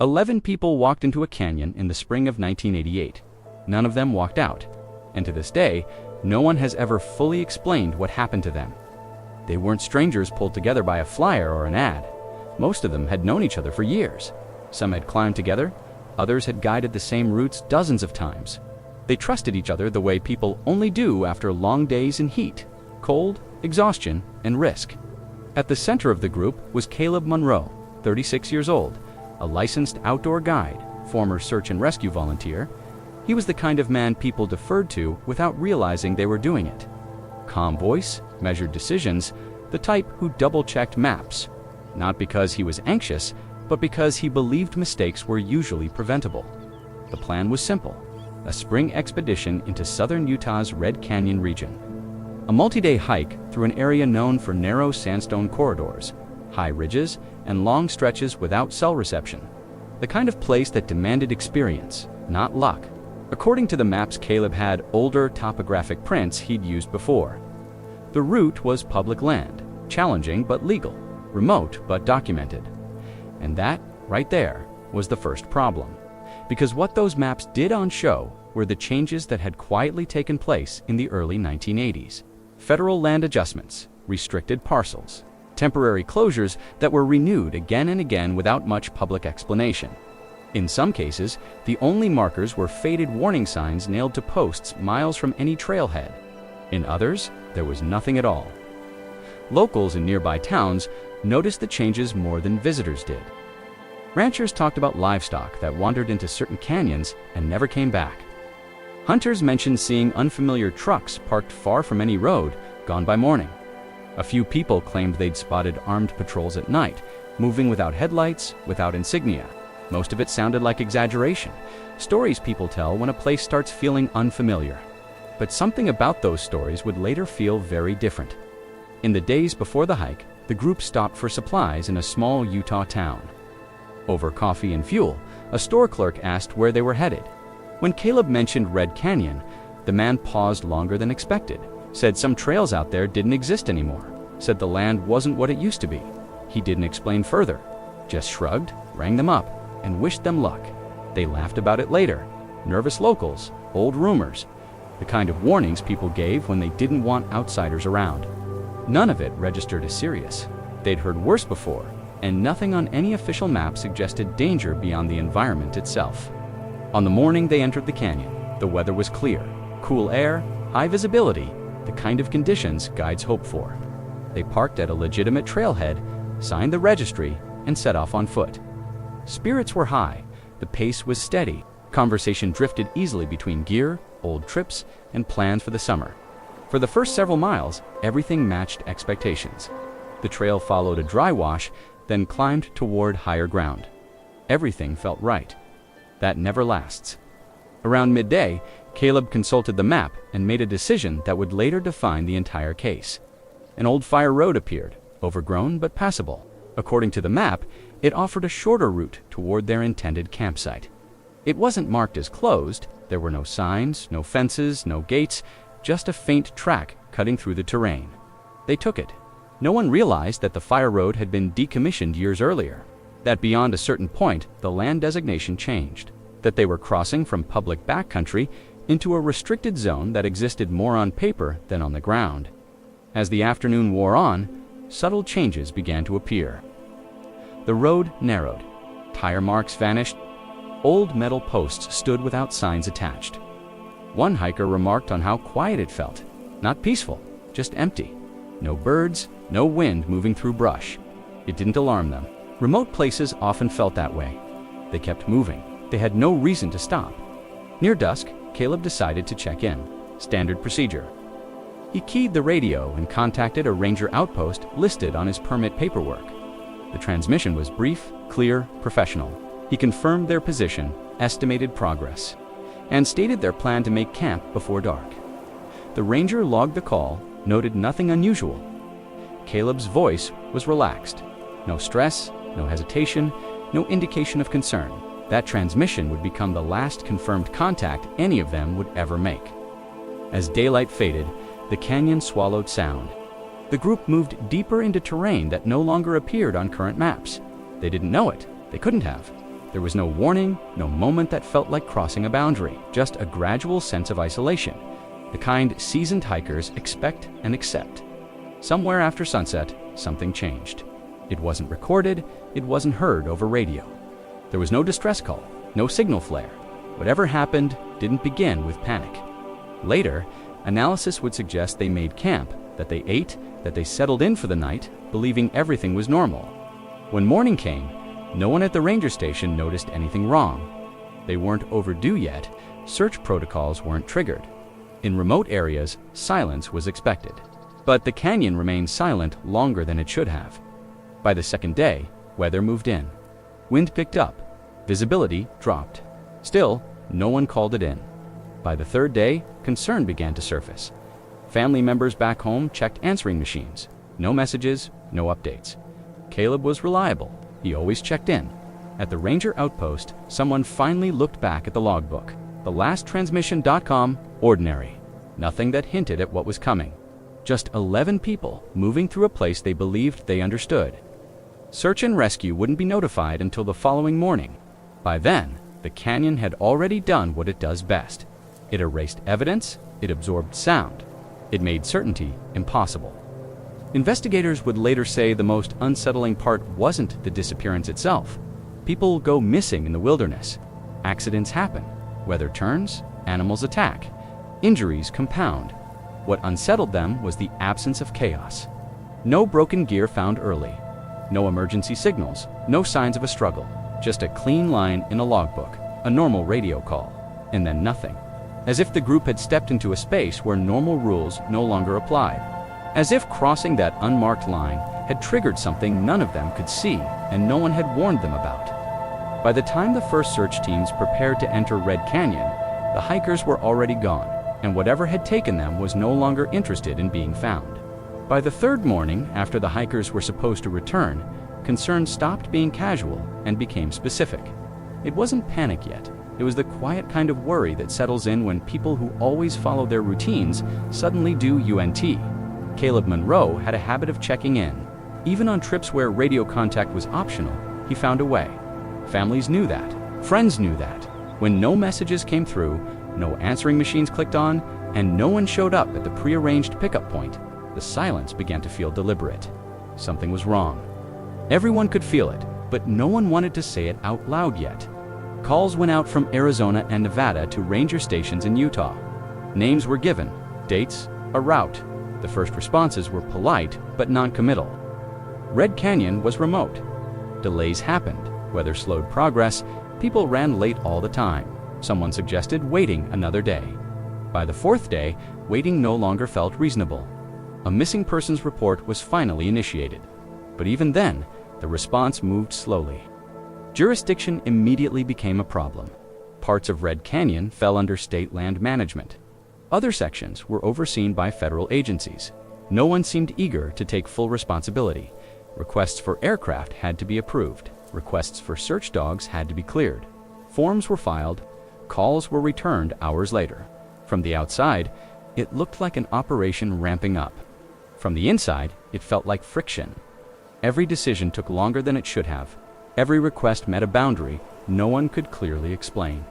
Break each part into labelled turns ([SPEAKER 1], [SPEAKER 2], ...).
[SPEAKER 1] 11 people walked into a canyon in the spring of 1988. None of them walked out, and to this day, no one has ever fully explained what happened to them. They weren't strangers pulled together by a flyer or an ad. Most of them had known each other for years. Some had climbed together, others had guided the same routes dozens of times. They trusted each other the way people only do after long days in heat, cold, exhaustion, and risk. At the center of the group was Caleb Monroe, 36 years old, a licensed outdoor guide, former search and rescue volunteer. He was the kind of man people deferred to without realizing they were doing it. Calm voice, measured decisions, the type who double-checked maps, not because he was anxious, but because he believed mistakes were usually preventable. The plan was simple: a spring expedition into southern Utah's Red Canyon region. A multi-day hike through an area known for narrow sandstone corridors, high ridges, and long stretches without cell reception. The kind of place that demanded experience, not luck. According to the maps, Caleb had older topographic prints he'd used before. The route was public land, challenging but legal, remote but documented. And that, right there, was the first problem. Because what those maps did on show were the changes that had quietly taken place in the early 1980s. Federal land adjustments, restricted parcels, temporary closures that were renewed again and again without much public explanation. In some cases, the only markers were faded warning signs nailed to posts miles from any trailhead. In others, there was nothing at all. Locals in nearby towns noticed the changes more than visitors did. Ranchers talked about livestock that wandered into certain canyons and never came back. Hunters mentioned seeing unfamiliar trucks parked far from any road, gone by morning. A few people claimed they'd spotted armed patrols at night, moving without headlights, without insignia. Most of it sounded like exaggeration, stories people tell when a place starts feeling unfamiliar. But something about those stories would later feel very different. In the days before the hike, the group stopped for supplies in a small Utah town. Over coffee and fuel, a store clerk asked where they were headed. When Caleb mentioned Red Canyon, the man paused longer than expected, said some trails out there didn't exist anymore, said the land wasn't what it used to be. He didn't explain further, just shrugged, rang them up, and wished them luck. They laughed about it later. Nervous locals, old rumors, the kind of warnings people gave when they didn't want outsiders around. None of it registered as serious. They'd heard worse before, and nothing on any official map suggested danger beyond the environment itself. On the morning they entered the canyon, the weather was clear, cool air, high visibility, the kind of conditions guides hope for. They parked at a legitimate trailhead, signed the registry, and set off on foot. Spirits were high, the pace was steady, conversation drifted easily between gear, old trips, and plans for the summer. For the first several miles, everything matched expectations. The trail followed a dry wash, then climbed toward higher ground. Everything felt right. That never lasts. Around midday, Caleb consulted the map and made a decision that would later define the entire case. An old fire road appeared, overgrown but passable. According to the map, it offered a shorter route toward their intended campsite. It wasn't marked as closed. There were no signs, no fences, no gates, just a faint track cutting through the terrain. They took it. No one realized that the fire road had been decommissioned years earlier, that beyond a certain point, the land designation changed, that they were crossing from public backcountry into a restricted zone that existed more on paper than on the ground. As the afternoon wore on, subtle changes began to appear. The road narrowed, tire marks vanished, old metal posts stood without signs attached. One hiker remarked on how quiet it felt, not peaceful, just empty. No birds, no wind moving through brush. It didn't alarm them. Remote places often felt that way. They kept moving. They had no reason to stop. Near dusk, Caleb decided to check in. Standard procedure. He keyed the radio and contacted a ranger outpost listed on his permit paperwork. The transmission was brief, clear, professional. He confirmed their position, estimated progress, and stated their plan to make camp before dark. The ranger logged the call, noted nothing unusual. Caleb's voice was relaxed. No stress, no hesitation, no indication of concern. That transmission would become the last confirmed contact any of them would ever make. As daylight faded, the canyon swallowed sound. The group moved deeper into terrain that no longer appeared on current maps. They didn't know it. They couldn't have. There was no warning, no moment that felt like crossing a boundary, just a gradual sense of isolation, the kind seasoned hikers expect and accept. Somewhere after sunset, something changed. It wasn't recorded, it wasn't heard over radio. There was no distress call, no signal flare. Whatever happened didn't begin with panic. Later, analysis would suggest they made camp, that they ate, that they settled in for the night, believing everything was normal. When morning came, no one at the ranger station noticed anything wrong. They weren't overdue yet, search protocols weren't triggered. In remote areas, silence was expected. But the canyon remained silent longer than it should have. By the second day, weather moved in. Wind picked up. Visibility dropped. Still, no one called it in. By the third day, concern began to surface. Family members back home checked answering machines. No messages, no updates. Caleb was reliable. He always checked in. At the ranger outpost, someone finally looked back at the logbook. The last transmission.com, ordinary. Nothing that hinted at what was coming. Just 11 people moving through a place they believed they understood. Search and rescue wouldn't be notified until the following morning. By then, the canyon had already done what it does best. It erased evidence, it absorbed sound, it made certainty impossible. Investigators would later say the most unsettling part wasn't the disappearance itself. People go missing in the wilderness. Accidents happen. Weather turns, animals attack. Injuries compound. What unsettled them was the absence of chaos. No broken gear found early. No emergency signals, no signs of a struggle. Just a clean line in a logbook, a normal radio call, and then nothing. As if the group had stepped into a space where normal rules no longer applied. As if crossing that unmarked line had triggered something none of them could see and no one had warned them about. By the time the first search teams prepared to enter Red Canyon, the hikers were already gone, and whatever had taken them was no longer interested in being found. By the third morning, after the hikers were supposed to return, concern stopped being casual and became specific. It wasn't panic yet. It was the quiet kind of worry that settles in when people who always follow their routines suddenly do UNT. Caleb Monroe had a habit of checking in. Even on trips where radio contact was optional, he found a way. Families knew that. Friends knew that. When no messages came through, no answering machines clicked on, and no one showed up at the prearranged pickup point, the silence began to feel deliberate. Something was wrong. Everyone could feel it, but no one wanted to say it out loud yet. Calls went out from Arizona and Nevada to ranger stations in Utah. Names were given, dates, a route. The first responses were polite but non-committal. Red Canyon was remote. Delays happened. Weather slowed progress. People ran late all the time. Someone suggested waiting another day. By the fourth day, waiting no longer felt reasonable. A missing persons report was finally initiated. But even then, the response moved slowly. Jurisdiction immediately became a problem. Parts of Red Canyon fell under state land management. Other sections were overseen by federal agencies. No one seemed eager to take full responsibility. Requests for aircraft had to be approved. Requests for search dogs had to be cleared. Forms were filed. Calls were returned hours later. From the outside, it looked like an operation ramping up. From the inside, it felt like friction. Every decision took longer than it should have. Every request met a boundary no one could clearly explain.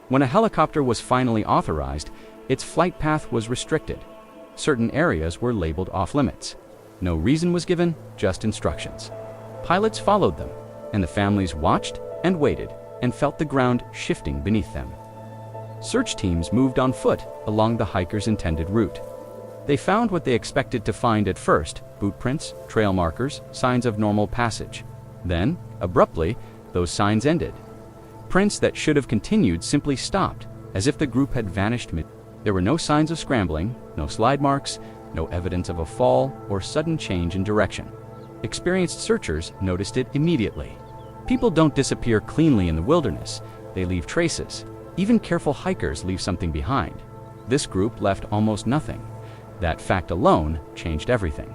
[SPEAKER 1] When a helicopter was finally authorized, its flight path was restricted. Certain areas were labeled off-limits. No reason was given, just instructions. Pilots followed them, and the families watched and waited and felt the ground shifting beneath them. Search teams moved on foot along the hikers' intended route. They found what they expected to find at first: boot prints, trail markers, signs of normal passage. Then, abruptly, those signs ended. Prints that should have continued simply stopped, as if the group had vanished mid. There were no signs of scrambling, no slide marks, no evidence of a fall or sudden change in direction. Experienced searchers noticed it immediately. People don't disappear cleanly in the wilderness. They leave traces. Even careful hikers leave something behind. This group left almost nothing. That fact alone changed everything.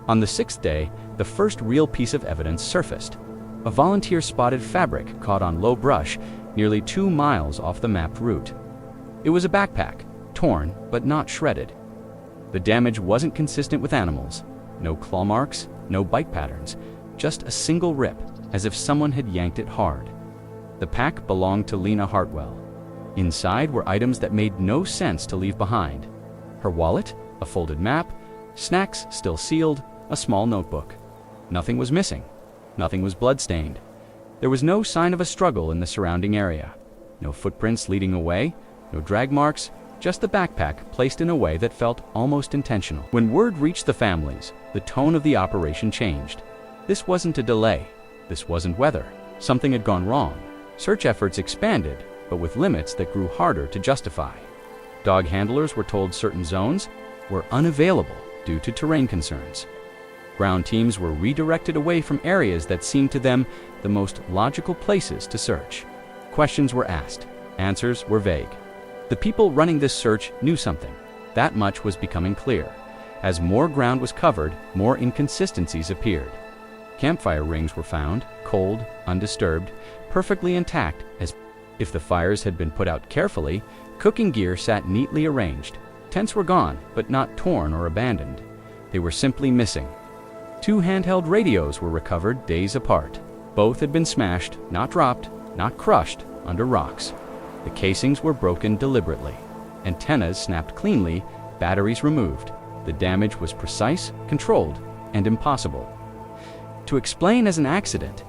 [SPEAKER 1] On the sixth day, the first real piece of evidence surfaced. A volunteer spotted fabric caught on low brush nearly 2 miles off the mapped route. It was a backpack, torn but not shredded. The damage wasn't consistent with animals. No claw marks, no bite patterns, just a single rip, as if someone had yanked it hard. The pack belonged to Lena Hartwell. Inside were items that made no sense to leave behind. Her wallet, a folded map, snacks still sealed, a small notebook. Nothing was missing. Nothing was bloodstained. There was no sign of a struggle in the surrounding area. No footprints leading away, no drag marks, just the backpack placed in a way that felt almost intentional. When word reached the families, the tone of the operation changed. This wasn't a delay. This wasn't weather. Something had gone wrong. Search efforts expanded, but with limits that grew harder to justify. Dog handlers were told certain zones were unavailable due to terrain concerns. Ground teams were redirected away from areas that seemed to them the most logical places to search. Questions were asked. Answers were vague. The people running this search knew something. That much was becoming clear. As more ground was covered, more inconsistencies appeared. Campfire rings were found, cold, undisturbed, perfectly intact, as if the fires had been put out carefully. Cooking gear sat neatly arranged. Tents were gone, but not torn or abandoned. They were simply missing. 2 handheld radios were recovered days apart. Both had been smashed, not dropped, not crushed, under rocks. The casings were broken deliberately. Antennas snapped cleanly, batteries removed. The damage was precise, controlled, and impossible to explain as an accident.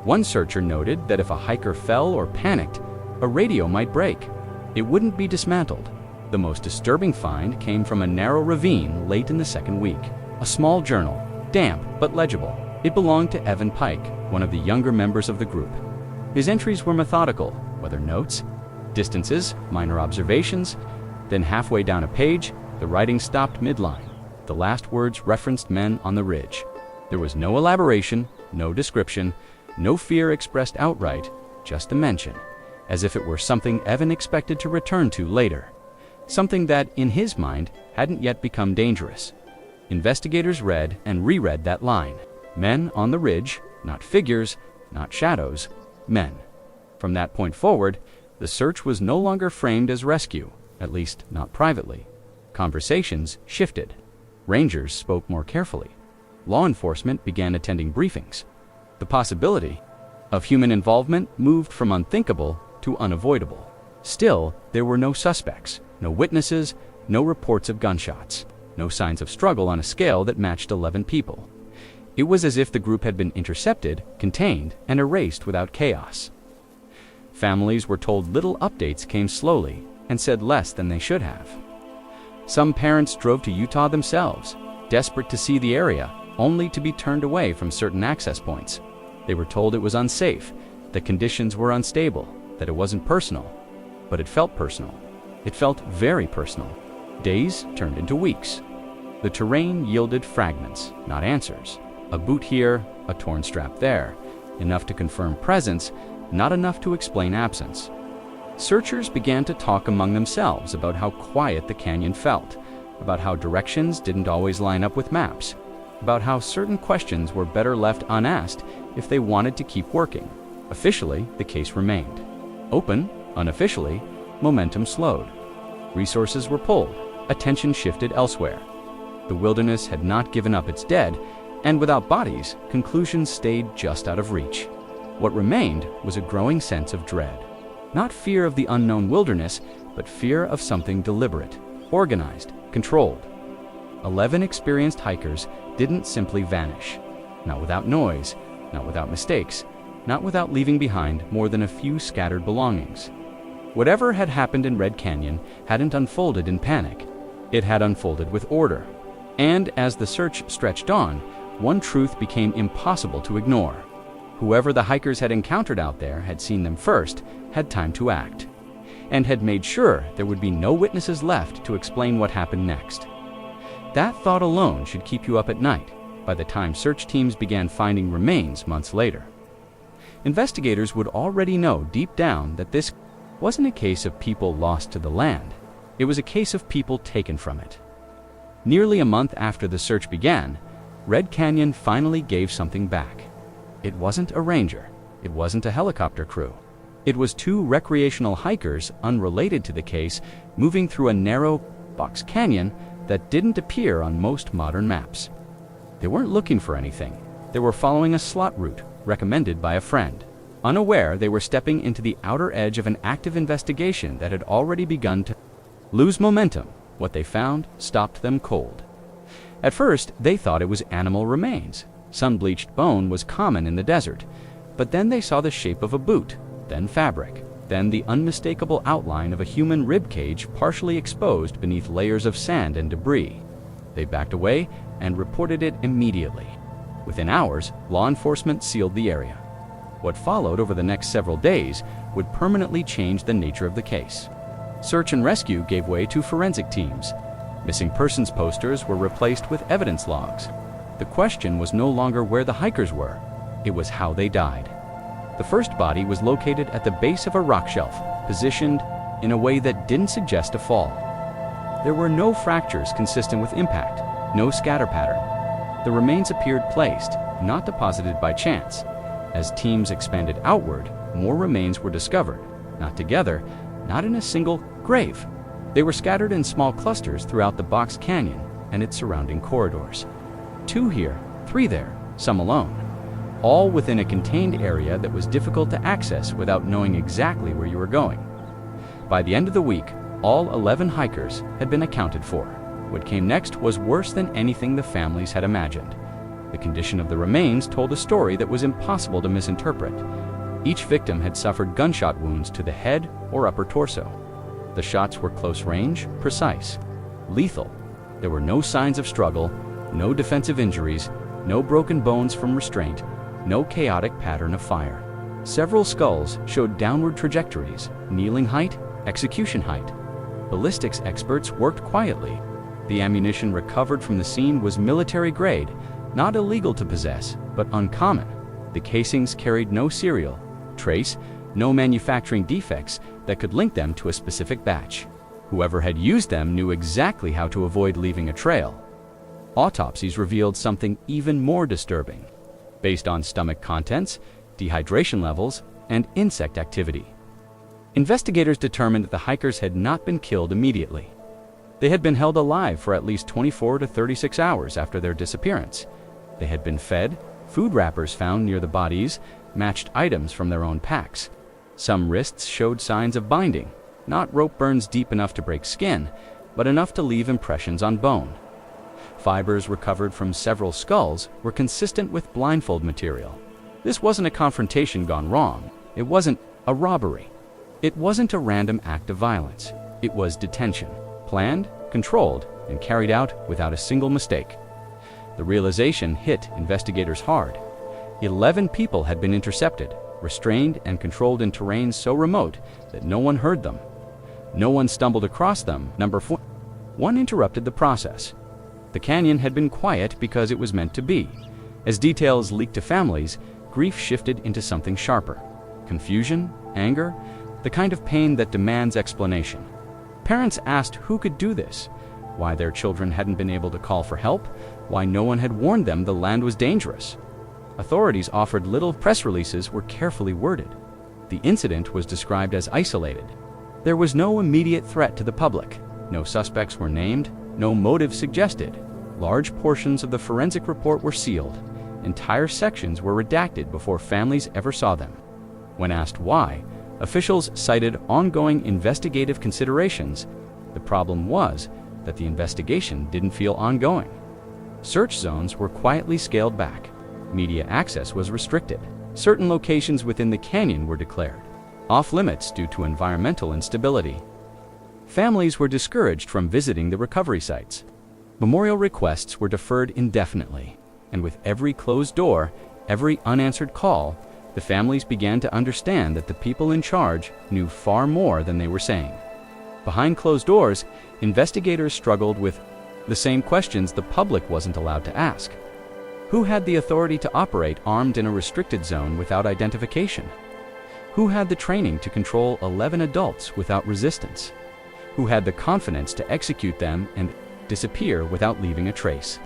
[SPEAKER 1] One searcher noted that if a hiker fell or panicked, a radio might break. It wouldn't be dismantled. The most disturbing find came from a narrow ravine late in the second week. A small journal, damp but legible. It belonged to Evan Pike, one of the younger members of the group. His entries were methodical, whether notes, distances, minor observations. Then halfway down a page, the writing stopped midline. The last words referenced men on the ridge. There was no elaboration, no description, no fear expressed outright, just a mention, as if it were something Evan expected to return to later. Something that, in his mind, hadn't yet become dangerous. Investigators read and reread that line. Men on the ridge, not figures, not shadows, men. From that point forward, the search was no longer framed as rescue, at least not privately. Conversations shifted. Rangers spoke more carefully. Law enforcement began attending briefings. The possibility of human involvement moved from unthinkable to unavoidable. Still, there were no suspects, no witnesses, no reports of gunshots, no signs of struggle on a scale that matched 11 people. It was as if the group had been intercepted, contained, and erased without chaos. Families were told little updates came slowly and said less than they should have. Some parents drove to Utah themselves, desperate to see the area, only to be turned away from certain access points. They were told it was unsafe, that conditions were unstable, that it wasn't personal. But it felt personal. It felt very personal. Days turned into weeks. The terrain yielded fragments, not answers. A boot here, a torn strap there. Enough to confirm presence, not enough to explain absence. Searchers began to talk among themselves about how quiet the canyon felt, about how directions didn't always line up with maps, about how certain questions were better left unasked if they wanted to keep working. Officially, the case remained open. Unofficially, momentum slowed. Resources were pulled. Attention shifted elsewhere. The wilderness had not given up its dead, and without bodies, conclusions stayed just out of reach. What remained was a growing sense of dread. Not fear of the unknown wilderness, but fear of something deliberate, organized, controlled. 11 experienced hikers didn't simply vanish. Not without noise, not without mistakes, not without leaving behind more than a few scattered belongings. Whatever had happened in Red Canyon hadn't unfolded in panic. It had unfolded with order. And as the search stretched on, one truth became impossible to ignore. Whoever the hikers had encountered out there had seen them first, had time to act, and had made sure there would be no witnesses left to explain what happened next. That thought alone should keep you up at night by the time search teams began finding remains months later. Investigators would already know deep down that this wasn't a case of people lost to the land. It was a case of people taken from it. Nearly a month after the search began, Red Canyon finally gave something back. It wasn't a ranger. It wasn't a helicopter crew. It was 2 recreational hikers unrelated to the case moving through a narrow box canyon that didn't appear on most modern maps. They weren't looking for anything. They were following a slot route, recommended by a friend. Unaware, they were stepping into the outer edge of an active investigation that had already begun to lose momentum. What they found stopped them cold. At first, they thought it was animal remains. Sun-bleached bone was common in the desert, but then they saw the shape of a boot, then fabric, then the unmistakable outline of a human rib cage partially exposed beneath layers of sand and debris. They backed away and reported it immediately. Within hours, law enforcement sealed the area. What followed over the next several days would permanently change the nature of the case. Search and rescue gave way to forensic teams. Missing persons posters were replaced with evidence logs. The question was no longer where the hikers were, it was how they died. The first body was located at the base of a rock shelf, positioned in a way that didn't suggest a fall. There were no fractures consistent with impact, no scatter pattern. The remains appeared placed, not deposited by chance. As teams expanded outward, more remains were discovered, not together, not in a single grave. They were scattered in small clusters throughout the Box Canyon and its surrounding corridors. 2 here, 3 there, some alone. All within a contained area that was difficult to access without knowing exactly where you were going. By the end of the week, all 11 hikers had been accounted for. What came next was worse than anything the families had imagined. The condition of the remains told a story that was impossible to misinterpret. Each victim had suffered gunshot wounds to the head or upper torso. The shots were close range, precise, lethal. There were no signs of struggle, no defensive injuries, no broken bones from restraint, no chaotic pattern of fire. Several skulls showed downward trajectories, kneeling height, execution height. Ballistics experts worked quietly. The ammunition recovered from the scene was military grade, not illegal to possess, but uncommon. The casings carried no serial, trace, no manufacturing defects that could link them to a specific batch. Whoever had used them knew exactly how to avoid leaving a trail. Autopsies revealed something even more disturbing, based on stomach contents, dehydration levels, and insect activity. Investigators determined that the hikers had not been killed immediately. They had been held alive for at least 24 to 36 hours after their disappearance. They had been fed. Food wrappers found near the bodies matched items from their own packs. Some wrists showed signs of binding, not rope burns deep enough to break skin, but enough to leave impressions on bone. Fibers recovered from several skulls were consistent with blindfold material. This wasn't a confrontation gone wrong. It wasn't a robbery. It wasn't a random act of violence. It was detention, planned, controlled, and carried out without a single mistake. The realization hit investigators hard. 11 people had been intercepted, restrained, and controlled in terrain so remote that no one heard them. No one stumbled across them. Number 4. One interrupted the process. The canyon had been quiet because it was meant to be. As details leaked to families, grief shifted into something sharper. Confusion, anger, the kind of pain that demands explanation. Parents asked who could do this, why their children hadn't been able to call for help, why no one had warned them the land was dangerous. Authorities offered little. Press releases were carefully worded. The incident was described as isolated. There was no immediate threat to the public. No suspects were named, no motive suggested. Large portions of the forensic report were sealed. Entire sections were redacted before families ever saw them. When asked why, officials cited ongoing investigative considerations. The problem was that the investigation didn't feel ongoing. Search zones were quietly scaled back. Media access was restricted. Certain locations within the canyon were declared off-limits due to environmental instability. Families were discouraged from visiting the recovery sites. Memorial requests were deferred indefinitely, and with every closed door, every unanswered call, the families began to understand that the people in charge knew far more than they were saying. Behind closed doors, investigators struggled with the same questions the public wasn't allowed to ask. Who had the authority to operate armed in a restricted zone without identification? Who had the training to control 11 adults without resistance? Who had the confidence to execute them and disappear without leaving a trace?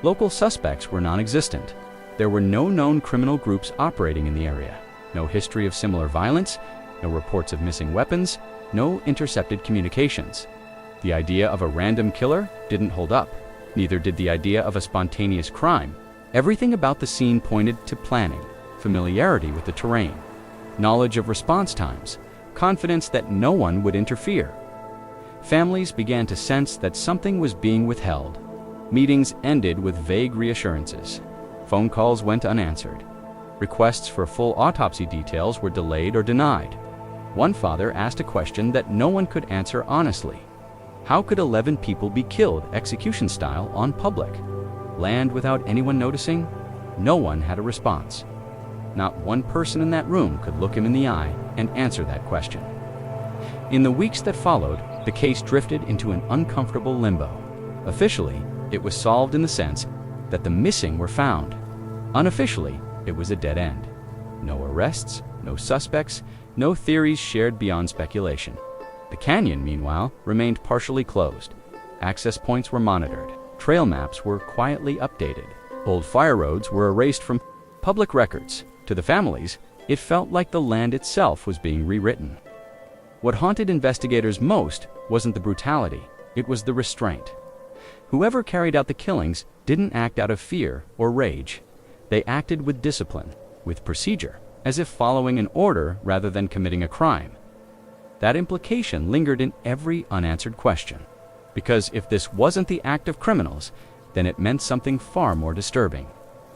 [SPEAKER 1] Local suspects were non-existent. There were no known criminal groups operating in the area, no history of similar violence, no reports of missing weapons, no intercepted communications. The idea of a random killer didn't hold up. Neither did the idea of a spontaneous crime. Everything about the scene pointed to planning, familiarity with the terrain, knowledge of response times, confidence that no one would interfere. Families began to sense that something was being withheld. Meetings ended with vague reassurances. Phone calls went unanswered. Requests for full autopsy details were delayed or denied. One father asked a question that no one could answer honestly. How could 11 people be killed execution style on public land without anyone noticing? No one had a response. Not one person in that room could look him in the eye and answer that question. In the weeks that followed, the case drifted into an uncomfortable limbo. Officially, it was solved in the sense that the missing were found. Unofficially, it was a dead end. No arrests, no suspects, no theories shared beyond speculation. The canyon, meanwhile, remained partially closed. Access points were monitored. Trail maps were quietly updated. Old fire roads were erased from public records. To the families, it felt like the land itself was being rewritten. What haunted investigators most wasn't the brutality, it was the restraint. Whoever carried out the killings didn't act out of fear or rage. They acted with discipline, with procedure, as if following an order rather than committing a crime. That implication lingered in every unanswered question, because if this wasn't the act of criminals, then it meant something far more disturbing.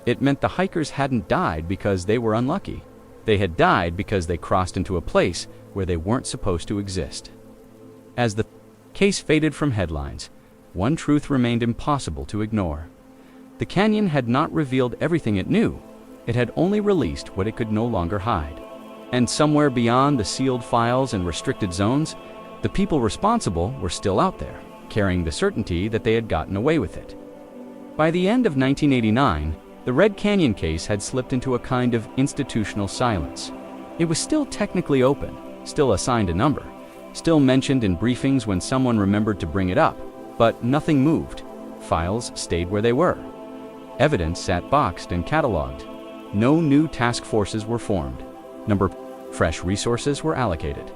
[SPEAKER 1] It meant the hikers hadn't died because they were unlucky. They had died because they crossed into a place where they weren't supposed to exist. As the case faded from headlines, one truth remained impossible to ignore. The canyon had not revealed everything it knew. It had only released what it could no longer hide. And somewhere beyond the sealed files and restricted zones, the people responsible were still out there, carrying the certainty that they had gotten away with it. By the end of 1989, the Red Canyon case had slipped into a kind of institutional silence. It was still technically open, still assigned a number, still mentioned in briefings when someone remembered to bring it up, but nothing moved. Files stayed where they were. Evidence sat boxed and cataloged. No new task forces were formed. Fresh resources were allocated.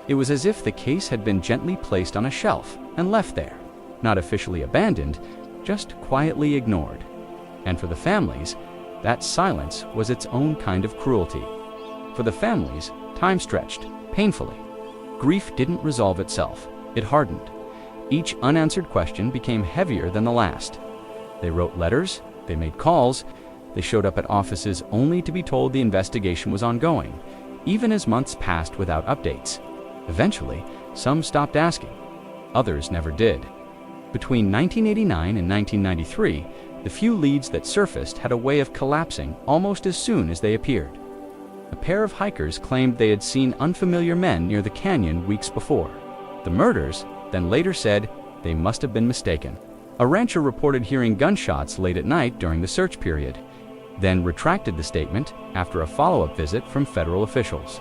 [SPEAKER 1] It was as if the case had been gently placed on a shelf and left there, not officially abandoned, just quietly ignored. And for the families, that silence was its own kind of cruelty. For the families, time stretched, painfully. Grief didn't resolve itself, it hardened. Each unanswered question became heavier than the last. They wrote letters, they made calls, they showed up at offices only to be told the investigation was ongoing, even as months passed without updates. Eventually, some stopped asking. Others never did. Between 1989 and 1993, the few leads that surfaced had a way of collapsing almost as soon as they appeared. A pair of hikers claimed they had seen unfamiliar men near the canyon weeks before. The murders then later said they must have been mistaken. A rancher reported hearing gunshots late at night during the search period, then retracted the statement after a follow-up visit from federal officials.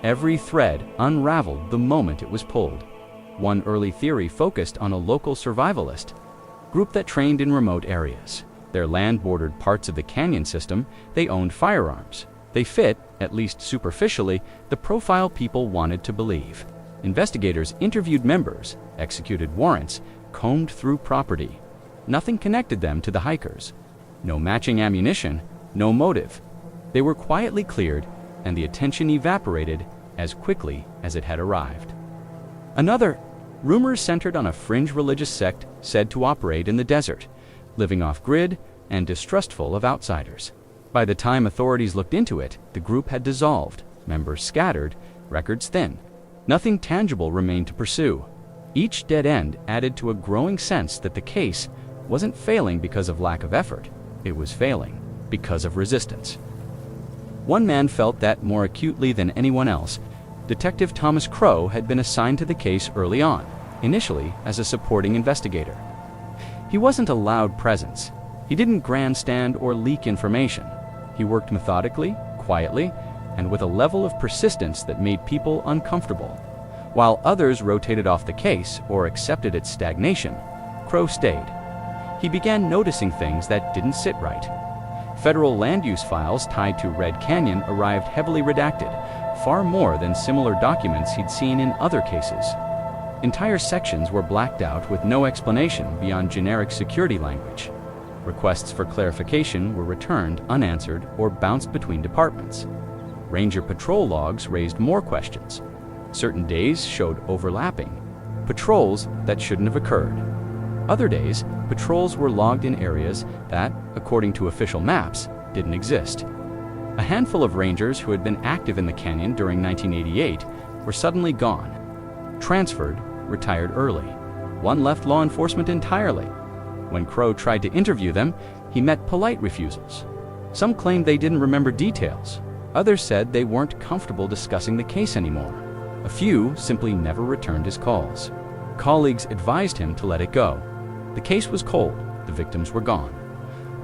[SPEAKER 1] Every thread unraveled the moment it was pulled. One early theory focused on a local survivalist group that trained in remote areas. Their land bordered parts of the canyon system. They owned firearms. They fit, at least superficially, the profile people wanted to believe. Investigators interviewed members, executed warrants, combed through property. Nothing connected them to the hikers. No matching ammunition, no motive. They were quietly cleared, and the attention evaporated as quickly as it had arrived. Another, rumors centered on a fringe religious sect said to operate in the desert, living off-grid and distrustful of outsiders. By the time authorities looked into it, the group had dissolved, members scattered, records thin. Nothing tangible remained to pursue. Each dead end added to a growing sense that the case wasn't failing because of lack of effort. It was failing because of resistance. One man felt that more acutely than anyone else. Detective Thomas Crow had been assigned to the case early on, initially as a supporting investigator. He wasn't a loud presence. He didn't grandstand or leak information. He worked methodically, quietly, and with a level of persistence that made people uncomfortable. While others rotated off the case or accepted its stagnation, Crow stayed. He began noticing things that didn't sit right. Federal land use files tied to Red Canyon arrived heavily redacted, far more than similar documents he'd seen in other cases. Entire sections were blacked out with no explanation beyond generic security language. Requests for clarification were returned unanswered or bounced between departments. Ranger patrol logs raised more questions. Certain days showed overlapping patrols that shouldn't have occurred. Other days, patrols were logged in areas that, according to official maps, didn't exist. A handful of rangers who had been active in the canyon during 1988 were suddenly gone. Transferred, retired early. One left law enforcement entirely. When Crow tried to interview them, he met polite refusals. Some claimed they didn't remember details. Others said they weren't comfortable discussing the case anymore. A few simply never returned his calls. Colleagues advised him to let it go. The case was cold, the victims were gone.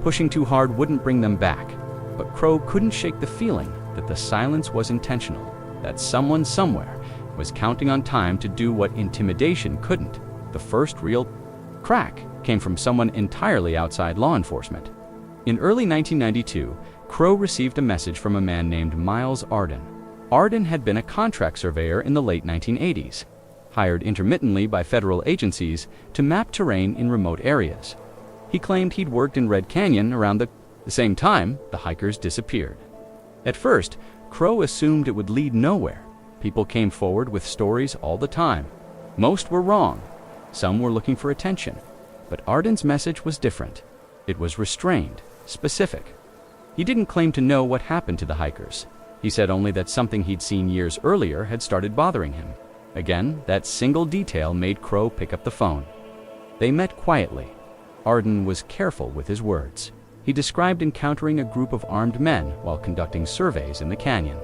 [SPEAKER 1] Pushing too hard wouldn't bring them back, but Crow couldn't shake the feeling that the silence was intentional, that someone somewhere was counting on time to do what intimidation couldn't. The first real crack came from someone entirely outside law enforcement. In early 1992, Crow received a message from a man named Miles Arden. Arden had been a contract surveyor in the late 1980s, hired intermittently by federal agencies to map terrain in remote areas. He claimed he'd worked in Red Canyon around the same time the hikers disappeared. At first, Crow assumed it would lead nowhere. People came forward with stories all the time. Most were wrong. Some were looking for attention. But Arden's message was different. It was restrained, specific. He didn't claim to know what happened to the hikers. He said only that something he'd seen years earlier had started bothering him. Again, that single detail made Crow pick up the phone. They met quietly. Arden was careful with his words. He described encountering a group of armed men while conducting surveys in the canyon.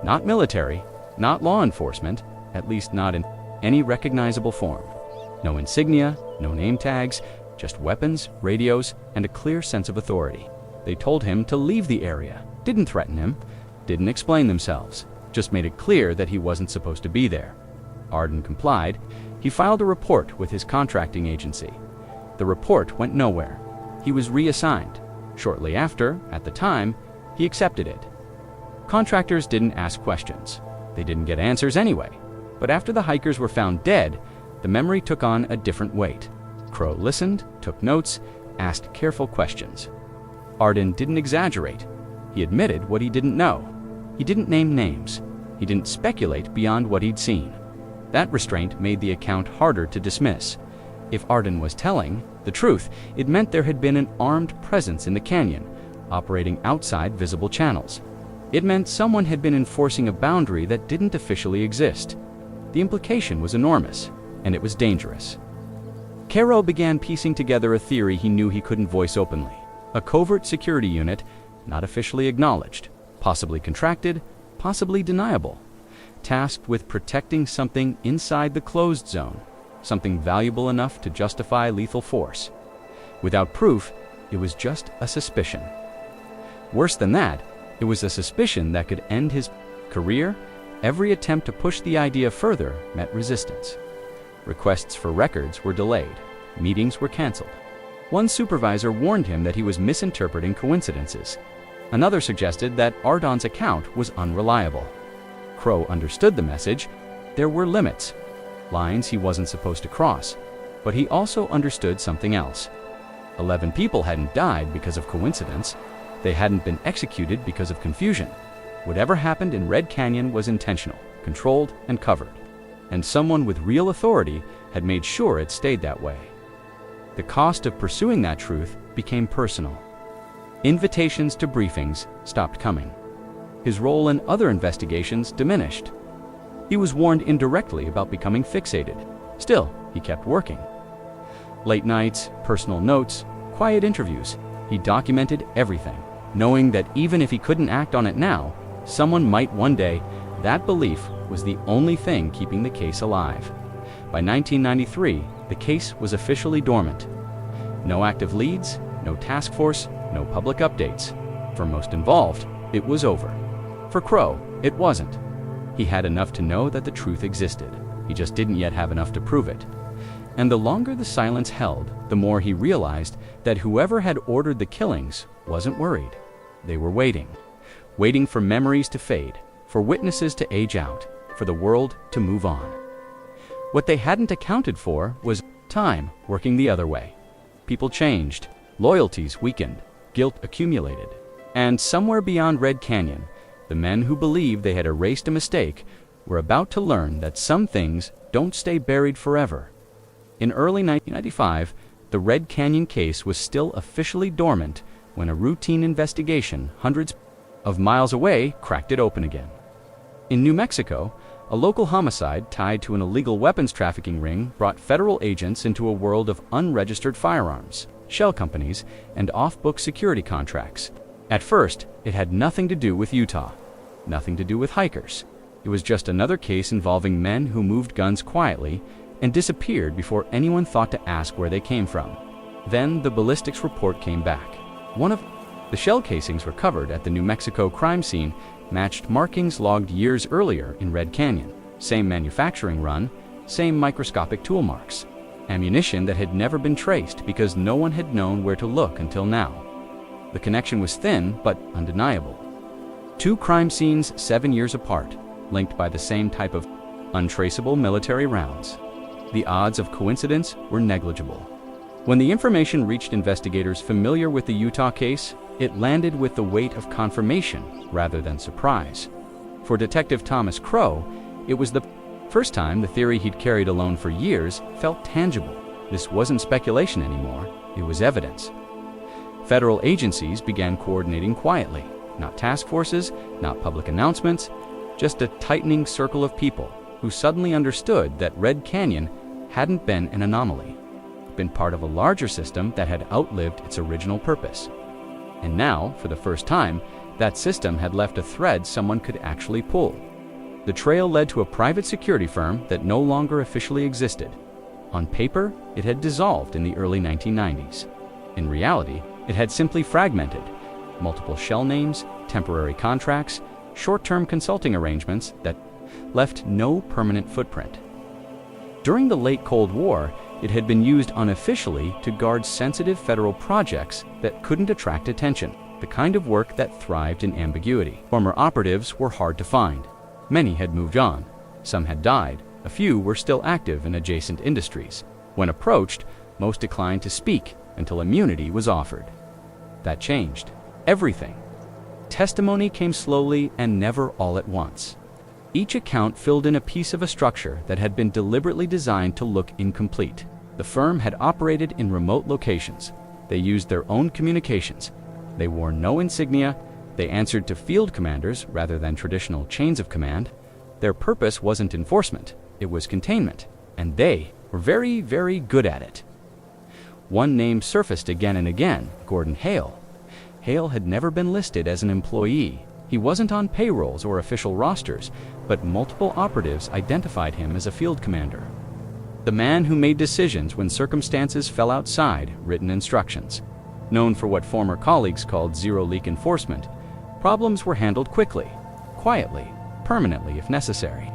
[SPEAKER 1] Not military, not law enforcement, at least not in any recognizable form. No insignia, no name tags, just weapons, radios, and a clear sense of authority. They told him to leave the area, didn't threaten him, didn't explain themselves, just made it clear that he wasn't supposed to be there. Arden complied. He filed a report with his contracting agency. The report went nowhere. He was reassigned. Shortly after, at the time, he accepted it. Contractors didn't ask questions. They didn't get answers anyway. But after the hikers were found dead, the memory took on a different weight. Crow listened, took notes, asked careful questions. Arden didn't exaggerate. He admitted what he didn't know. He didn't name names. He didn't speculate beyond what he'd seen. That restraint made the account harder to dismiss. If Arden was telling the truth, it meant there had been an armed presence in the canyon, operating outside visible channels. It meant someone had been enforcing a boundary that didn't officially exist. The implication was enormous, and it was dangerous. Crow began piecing together a theory he knew he couldn't voice openly. A covert security unit, not officially acknowledged, possibly contracted, possibly deniable, tasked with protecting something inside the closed zone, something valuable enough to justify lethal force. Without proof, it was just a suspicion. Worse than that, it was a suspicion that could end his career. Every attempt to push the idea further met resistance. Requests for records were delayed. Meetings were canceled. One supervisor warned him that he was misinterpreting coincidences. Another suggested that Arden's account was unreliable. Crow understood the message. There were limits, lines he wasn't supposed to cross. But he also understood something else. 11 people hadn't died because of coincidence. They hadn't been executed because of confusion. Whatever happened in Red Canyon was intentional, controlled, and covered. And someone with real authority had made sure it stayed that way. The cost of pursuing that truth became personal. Invitations to briefings stopped coming. His role in other investigations diminished. He was warned indirectly about becoming fixated. Still, he kept working. Late nights, personal notes, quiet interviews. He documented everything, knowing that even if he couldn't act on it now, someone might one day. That belief was the only thing keeping the case alive. By 1993, the case was officially dormant. No active leads, no task force, no public updates. For most involved, it was over. For Crow, it wasn't. He had enough to know that the truth existed. He just didn't yet have enough to prove it. And the longer the silence held, the more he realized that whoever had ordered the killings wasn't worried. They were waiting. Waiting for memories to fade, for witnesses to age out, for the world to move on. What they hadn't accounted for was time working the other way. People changed. Loyalties weakened, guilt accumulated. And somewhere beyond Red Canyon, the men who believed they had erased a mistake were about to learn that some things don't stay buried forever. In early 1995, the Red Canyon case was still officially dormant when a routine investigation hundreds of miles away cracked it open again. In New Mexico, a local homicide tied to an illegal weapons trafficking ring brought federal agents into a world of unregistered firearms, shell companies, and off-book security contracts. At first, it had nothing to do with Utah, nothing to do with hikers. It was just another case involving men who moved guns quietly and disappeared before anyone thought to ask where they came from. Then the ballistics report came back. One of the shell casings recovered at the New Mexico crime scene matched markings logged years earlier in Red Canyon. Same manufacturing run, same microscopic tool marks. Ammunition that had never been traced because no one had known where to look until now. The connection was thin but undeniable. Two crime scenes 7 years apart, linked by the same type of untraceable military rounds. The odds of coincidence were negligible. When the information reached investigators familiar with the Utah case, it landed with the weight of confirmation rather than surprise. For Detective Thomas Crow, it was the first time the theory he'd carried alone for years felt tangible. This wasn't speculation anymore, it was evidence. Federal agencies began coordinating quietly. Not task forces, not public announcements, just a tightening circle of people who suddenly understood that Red Canyon hadn't been an anomaly, been part of a larger system that had outlived its original purpose. And now, for the first time, that system had left a thread someone could actually pull. The trail led to a private security firm that no longer officially existed. On paper, it had dissolved in the early 1990s. In reality, it had simply fragmented. Multiple shell names, temporary contracts, short-term consulting arrangements that left no permanent footprint. During the late Cold War, it had been used unofficially to guard sensitive federal projects that couldn't attract attention, the kind of work that thrived in ambiguity. Former operatives were hard to find. Many had moved on. Some had died. A few were still active in adjacent industries. When approached, most declined to speak until immunity was offered. That changed everything. Testimony came slowly and never all at once. Each account filled in a piece of a structure that had been deliberately designed to look incomplete. The firm had operated in remote locations. They used their own communications. They wore no insignia. They answered to field commanders rather than traditional chains of command. Their purpose wasn't enforcement, it was containment, and they were very, very good at it. One name surfaced again and again: Gordon Hale. Hale had never been listed as an employee. He wasn't on payrolls or official rosters, but multiple operatives identified him as a field commander. The man who made decisions when circumstances fell outside written instructions. Known for what former colleagues called zero-leak enforcement, problems were handled quickly, quietly, permanently if necessary.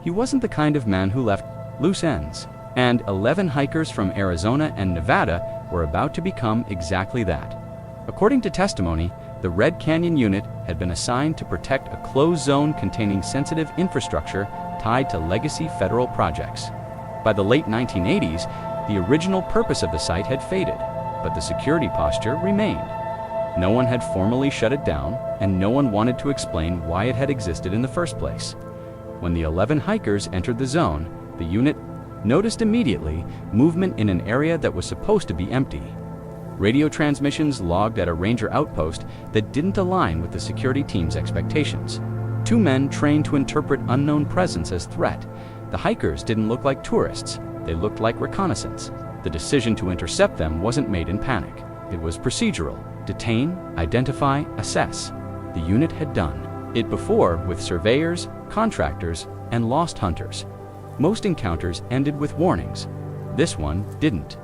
[SPEAKER 1] He wasn't the kind of man who left loose ends, and 11 hikers from Arizona and Nevada were about to become exactly that. According to testimony, the Red Canyon unit had been assigned to protect a closed zone containing sensitive infrastructure tied to legacy federal projects. By the late 1980s, the original purpose of the site had faded, but the security posture remained. No one had formally shut it down, and no one wanted to explain why it had existed in the first place. When the 11 hikers entered the zone, the unit noticed immediately movement in an area that was supposed to be empty. Radio transmissions logged at a ranger outpost that didn't align with the security team's expectations. 2 men trained to interpret unknown presence as threat. The hikers didn't look like tourists, they looked like reconnaissance. The decision to intercept them wasn't made in panic. It was procedural. Detain, identify, assess. The unit had done it before with surveyors, contractors, and lost hunters. Most encounters ended with warnings. This one didn't.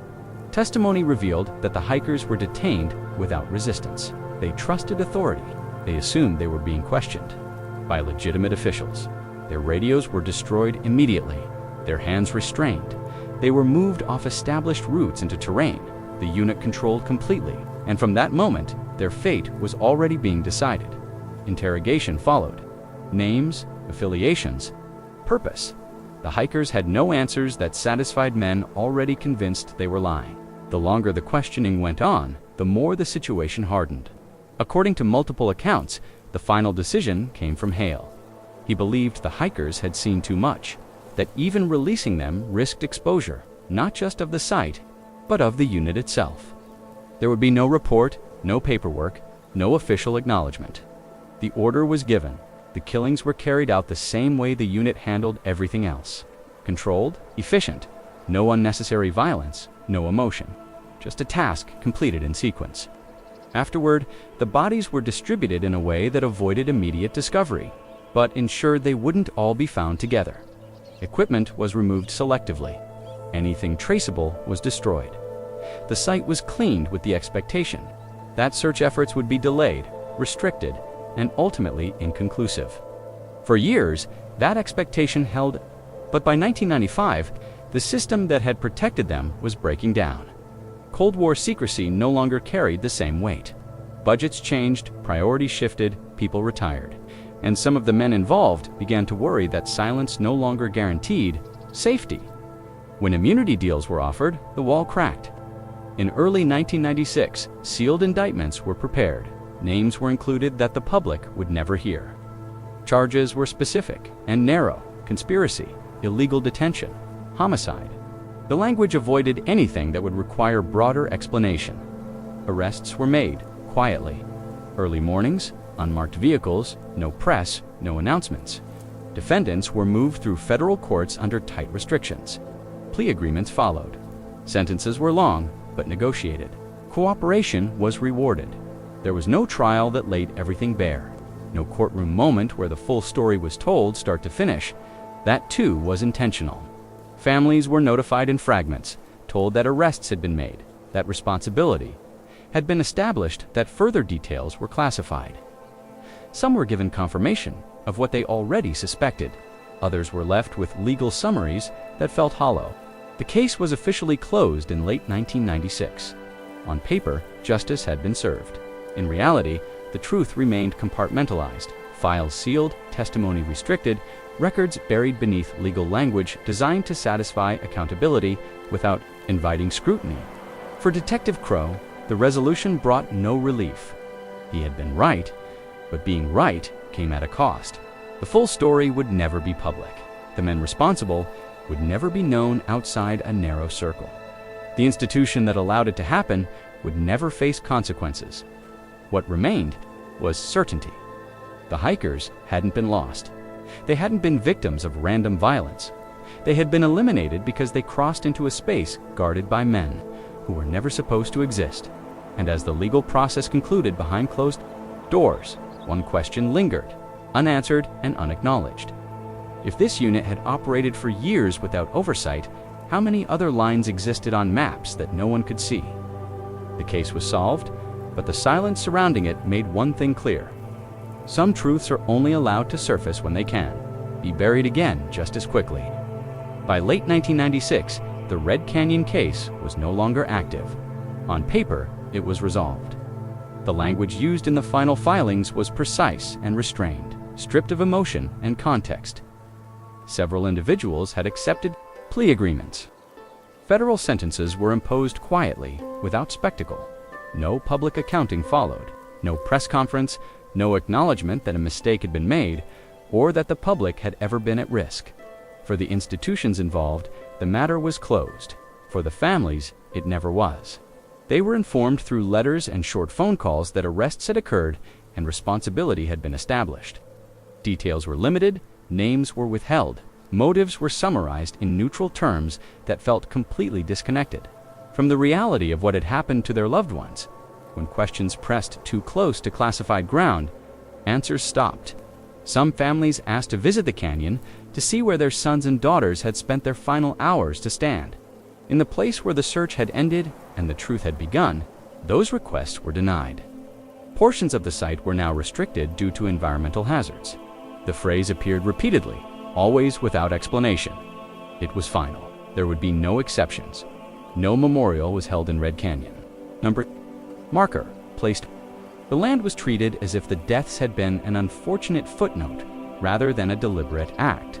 [SPEAKER 1] Testimony revealed that the hikers were detained without resistance. They trusted authority. They assumed they were being questioned by legitimate officials. Their radios were destroyed immediately, their hands restrained. They were moved off established routes into terrain the unit controlled completely, and from that moment, their fate was already being decided. Interrogation followed. Names, affiliations, purpose. The hikers had no answers that satisfied men already convinced they were lying. The longer the questioning went on, the more the situation hardened. According to multiple accounts, the final decision came from Hale. He believed the hikers had seen too much, that even releasing them risked exposure, not just of the site, but of the unit itself. There would be no report, no paperwork, no official acknowledgement. The order was given. The killings were carried out the same way the unit handled everything else. Controlled, efficient, no unnecessary violence, no emotion. Just a task completed in sequence. Afterward, the bodies were distributed in a way that avoided immediate discovery, but ensured they wouldn't all be found together. Equipment was removed selectively. Anything traceable was destroyed. The site was cleaned with the expectation that search efforts would be delayed, restricted, and ultimately inconclusive. For years, that expectation held, but by 1995, the system that had protected them was breaking down. Cold War secrecy no longer carried the same weight. Budgets changed, priorities shifted, people retired, and some of the men involved began to worry that silence no longer guaranteed safety. When immunity deals were offered, the wall cracked. In early 1996, sealed indictments were prepared. Names were included that the public would never hear. Charges were specific and narrow: conspiracy, illegal detention, homicide. The language avoided anything that would require broader explanation. Arrests were made quietly. Early mornings, unmarked vehicles, no press, no announcements. Defendants were moved through federal courts under tight restrictions. Plea agreements followed. Sentences were long, but negotiated. Cooperation was rewarded. There was no trial that laid everything bare. No courtroom moment where the full story was told start to finish. That too was intentional. Families were notified in fragments, told that arrests had been made, that responsibility had been established, that further details were classified. Some were given confirmation of what they already suspected. Others were left with legal summaries that felt hollow. The case was officially closed in late 1996. On paper, justice had been served. In reality, the truth remained compartmentalized, files sealed, testimony restricted, records buried beneath legal language designed to satisfy accountability without inviting scrutiny. For Detective Crow, the resolution brought no relief. He had been right, but being right came at a cost. The full story would never be public. The men responsible would never be known outside a narrow circle. The institution that allowed it to happen would never face consequences. What remained was certainty. The hikers hadn't been lost. They hadn't been victims of random violence. They had been eliminated because they crossed into a space guarded by men who were never supposed to exist. And as the legal process concluded behind closed doors, one question lingered, unanswered and unacknowledged. If this unit had operated for years without oversight, how many other lines existed on maps that no one could see? The case was solved, but the silence surrounding it made one thing clear. Some truths are only allowed to surface when they can, be buried again just as quickly. By late 1996, the Red Canyon case was no longer active. On paper, it was resolved. The language used in the final filings was precise and restrained, stripped of emotion and context. Several individuals had accepted plea agreements. Federal sentences were imposed quietly, without spectacle. No public accounting followed, no press conference, no acknowledgement that a mistake had been made, or that the public had ever been at risk. For the institutions involved, the matter was closed. For the families, it never was. They were informed through letters and short phone calls that arrests had occurred and responsibility had been established. Details were limited, names were withheld, motives were summarized in neutral terms that felt completely disconnected from the reality of what had happened to their loved ones. When questions pressed too close to classified ground, answers stopped. Some families asked to visit the canyon to see where their sons and daughters had spent their final hours to stand. In the place where the search had ended and the truth had begun, those requests were denied. Portions of the site were now restricted due to environmental hazards. The phrase appeared repeatedly, always without explanation. It was final. There would be no exceptions. No memorial was held in Red Canyon. Marker placed. The land was treated as if the deaths had been an unfortunate footnote rather than a deliberate act.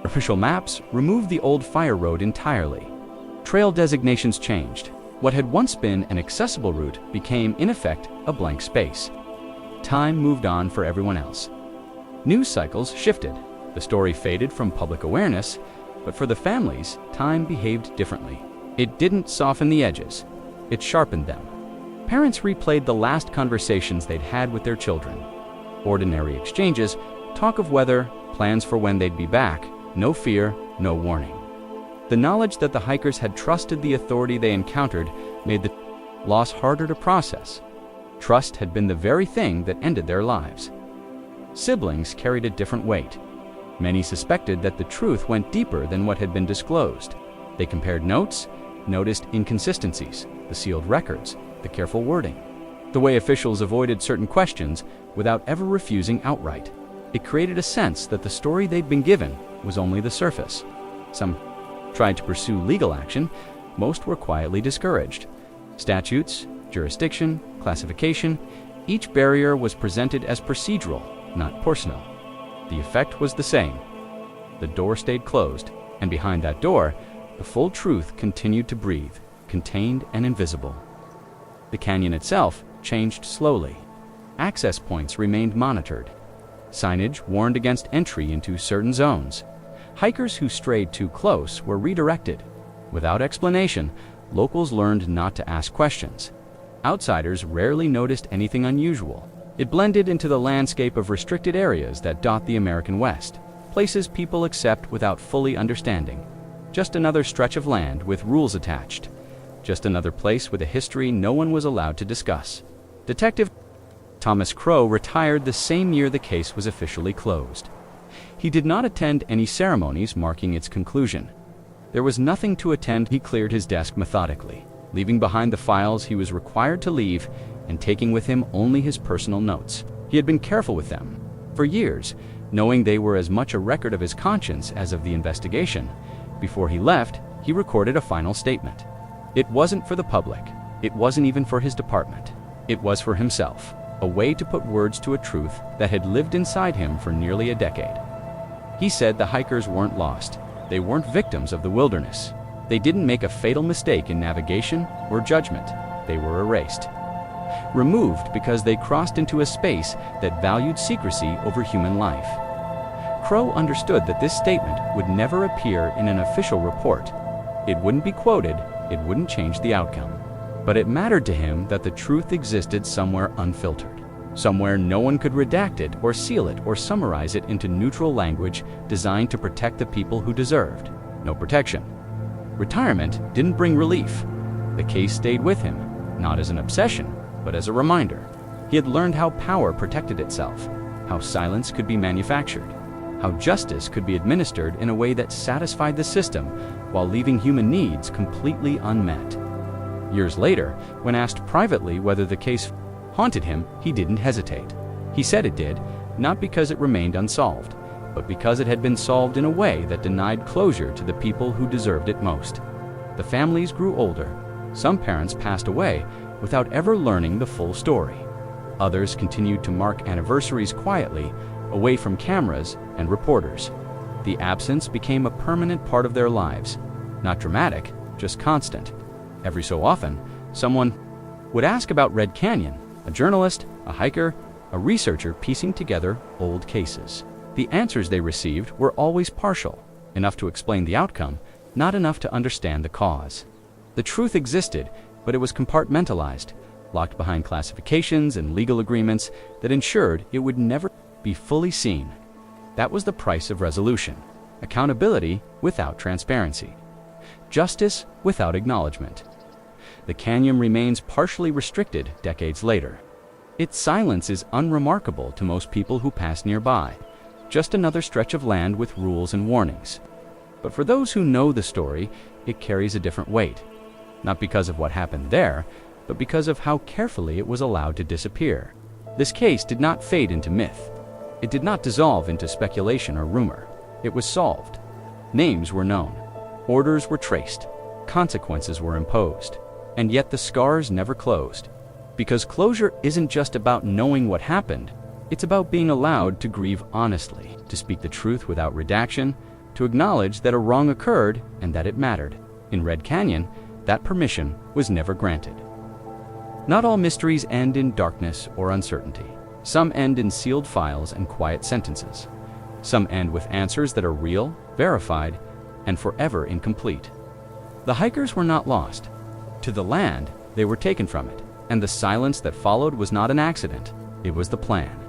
[SPEAKER 1] Official maps removed the old fire road entirely. Trail designations changed. What had once been an accessible route became, in effect, a blank space. Time moved on for everyone else. News cycles shifted. The story faded from public awareness, but for the families, time behaved differently. It didn't soften the edges. It sharpened them. Parents replayed the last conversations they'd had with their children. Ordinary exchanges, talk of weather, plans for when they'd be back, no fear, no warning. The knowledge that the hikers had trusted the authority they encountered made the loss harder to process. Trust had been the very thing that ended their lives. Siblings carried a different weight. Many suspected that the truth went deeper than what had been disclosed. They compared notes, noticed inconsistencies, the sealed records, the careful wording, the way officials avoided certain questions without ever refusing outright. It created a sense that the story they'd been given was only the surface. Some tried to pursue legal action, most were quietly discouraged. Statutes, jurisdiction, classification, each barrier was presented as procedural, not personal. The effect was the same. The door stayed closed, and behind that door, the full truth continued to breathe, contained and invisible. The canyon itself changed slowly. Access points remained monitored. Signage warned against entry into certain zones. Hikers who strayed too close were redirected. Without explanation, locals learned not to ask questions. Outsiders rarely noticed anything unusual. It blended into the landscape of restricted areas that dot the American West, places people accept without fully understanding. Just another stretch of land with rules attached. Just another place with a history no one was allowed to discuss. Detective Thomas Crow retired the same year the case was officially closed. He did not attend any ceremonies marking its conclusion. There was nothing to attend. He cleared his desk methodically, leaving behind the files he was required to leave and taking with him only his personal notes. He had been careful with them. For years, knowing they were as much a record of his conscience as of the investigation, before he left, he recorded a final statement. It wasn't for the public. It wasn't even for his department. It was for himself, a way to put words to a truth that had lived inside him for nearly a decade. He said the hikers weren't lost. They weren't victims of the wilderness. They didn't make a fatal mistake in navigation or judgment. They were erased. Removed because they crossed into a space that valued secrecy over human life. Crow understood that this statement would never appear in an official report. It wouldn't be quoted, it wouldn't change the outcome. But it mattered to him that the truth existed somewhere unfiltered, somewhere no one could redact it or seal it or summarize it into neutral language designed to protect the people who deserved no protection. Retirement didn't bring relief. The case stayed with him, not as an obsession, but as a reminder. He had learned how power protected itself, how silence could be manufactured, how justice could be administered in a way that satisfied the system while leaving human needs completely unmet. Years later, when asked privately whether the case haunted him, he didn't hesitate. He said it did, not because it remained unsolved, but because it had been solved in a way that denied closure to the people who deserved it most. The families grew older. Some parents passed away without ever learning the full story. Others continued to mark anniversaries quietly, away from cameras and reporters. The absence became a permanent part of their lives. Not dramatic, just constant. Every so often, someone would ask about Red Canyon, a journalist, a hiker, a researcher piecing together old cases. The answers they received were always partial, enough to explain the outcome, not enough to understand the cause. The truth existed, but it was compartmentalized, locked behind classifications and legal agreements that ensured it would never be fully seen. That was the price of resolution: accountability without transparency, justice without acknowledgement. The canyon remains partially restricted decades later. Its silence is unremarkable to most people who pass nearby, just another stretch of land with rules and warnings. But for those who know the story, it carries a different weight, not because of what happened there, but because of how carefully it was allowed to disappear. This case did not fade into myth. It did not dissolve into speculation or rumor. It was solved. Names were known. Orders were traced. Consequences were imposed. And yet the scars never closed. Because closure isn't just about knowing what happened. It's about being allowed to grieve honestly, to speak the truth without redaction, to acknowledge that a wrong occurred and that it mattered. In Red Canyon, that permission was never granted. Not all mysteries end in darkness or uncertainty. Some end in sealed files and quiet sentences. Some end with answers that are real, verified, and forever incomplete. The hikers were not lost. To the land, they were taken from it, and the silence that followed was not an accident, it was the plan.